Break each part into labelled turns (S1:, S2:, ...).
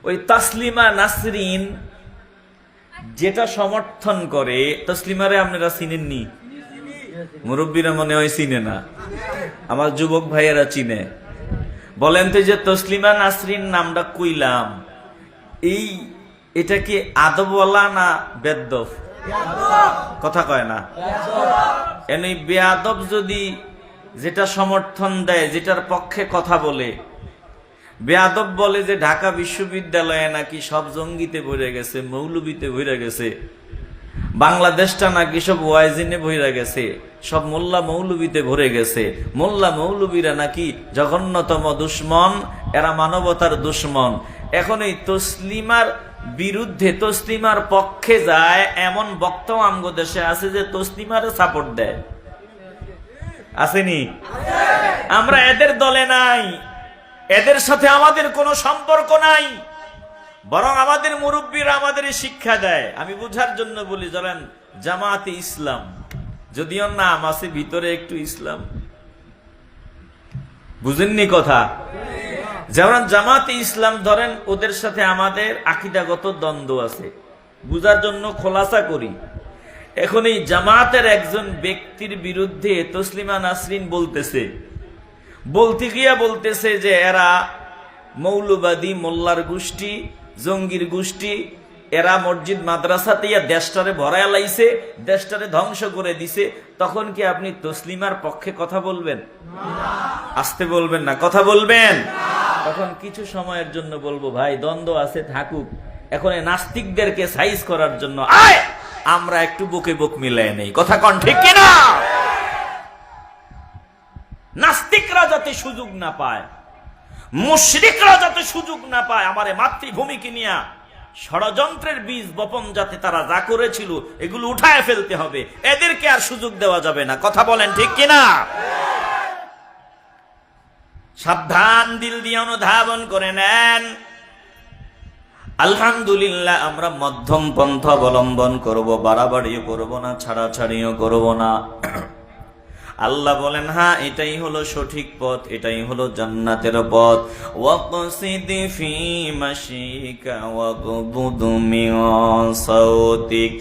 S1: ওই তাসলিমা নাসরিন যেটা সমর্থন করে, তসলিমারে আপনারা চিনেননি? মুরব্বীরা মনে হয় চিনে না, আমার যুবক ভাইয়েরা চিনে। বলেন তো যে তসলিমা নাসরিন নামটা কইলাম, এটা কি আদবওয়ালা না বেদব? কথা কয় না। এই বেয়াদব যদি যেটা সমর্থন দেয়, যেটার পক্ষে কথা বলে, বেয়াদব বলে যে ঢাকা বিশ্ববিদ্যালয়ে নাকি সব জঙ্গিতে ভরে গেছে, মৌলবীতে ভরে গেছে, বাংলাদেশটা নাকি সব ওয়াইজিনে ভরে গেছে, সব মোল্লা মৌলবীতে ভরে গেছে, মোল্লা মৌলবীরা নাকি জঘন্যতম দুশ্মন, এরা মানবতার দুশ্মন। এখন এই তসলিমার বিরুদ্ধে, তসলিমার পক্ষে যায় এমন বক্তা আমগো দেশে আছে যে তসলিমারে সাপোর্ট দেয়, আসেনি? আমরা এদের দলে নাই, এদের সাথে আমাদের কোনো সম্পর্ক নাই, বরং আমাদের মুরব্বীরা আমাদের শিক্ষা দেয়। আমি বুঝার জন্য বলি, ধরেন জামাতে ইসলাম, যদিও নাম আছে ভিতরে একটু ইসলাম, বুঝেননি কথা? যেমন জামাতে ইসলাম ধরেন, ওদের সাথে আমাদের আকীদাগত দ্বন্দ্ব আছে, বুঝার জন্য খোলাসা করি। এখন এই জামাতের একজন ব্যক্তির বিরুদ্ধে তসলিমা নাসরিন বলতে গিয়া বলতেছে যে এরা মৌলবাদী, মোল্লার গোষ্ঠী, জঙ্গির গোষ্ঠী, এরা মসজিদ মাদ্রাসাতে দেশটারে ভরায় লাইছে, দেশটারে ধ্বংস করে দিছে। তখন কি আপনি তসলিমার পক্ষে কথা বলবেন? আসতে বলবেন না, কথা বলবেন। তখন কিছু সময়ের জন্য বলবো, ভাই দ্বন্দ্ব আছে থাকুক, এখন এই নাস্তিকদেরকে সাইজ করার জন্য আয় আমরা একটু বুকে বুক মিলাই নেই। কথা কন ঠিক কিনা? নাস্তিকরা যাতে সুযোগ না পায়, মুশরিকরা যাতে সুযোগ না পায়, আমার মাতৃভূমিকে নিয়ে ষড়যন্ত্রের বীজ বপন যাতে তারা যা করেছিল এগুলো উঠায় ফেলতে হবে, এদেরকে আর সুযোগ দেওয়া যাবে না। কথা বলেন ঠিক কিনা? সাবধান, দিল দিয়ে অনুধাবন করে নেন। আলহামদুলিল্লাহ, আমরা মধ্যম পন্থা অবলম্বন করব, বাড়াবাড়িও করব না, ছাড়াছাড়িও করব না। আল্লাহ বলেন, হ্যাঁ এটাই হলো সঠিক পথ, এটাই হলো জান্নাতের পথ। ওয়াকসিদি ফি মাশিকা ওয়াগদুদ মিন সাওতিক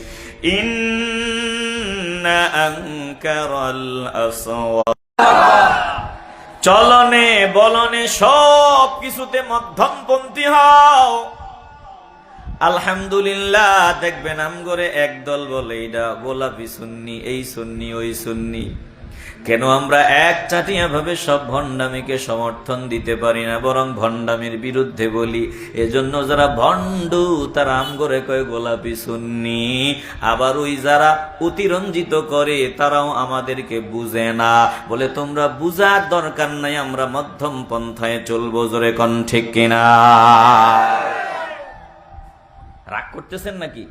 S1: ইন্না আনকারাল আসওয়াত। চলনে বলনে সব কিছুতে মধ্যমপন্থী হও। আলহামদুলিল্লাহ, দেখবেন আমগরে একদল বলে এটা গোলাপি সুন্নি, এই সুন্নি, ওই সুন্নি। কেন আমরা এক চাটিয়া ভাবে সব ভণ্ডামিকে সমর্থন দিতে পারি না, বরং ভণ্ডামির বিরুদ্ধে বলি? এজন্য যারা ভণ্ডু তারা আমগরে কয় গোলাপি সুন্নি, আবার ওই যারা অতিরঞ্জিত করে তারাও আমাদেরকে বুঝে না, বলে তোমরা বুঝার দরকার নাই, আমরা মধ্যম পন্থায় চলবো। জোরে কোন ঠিক কিনা? রাগ করতেছেন নাকি?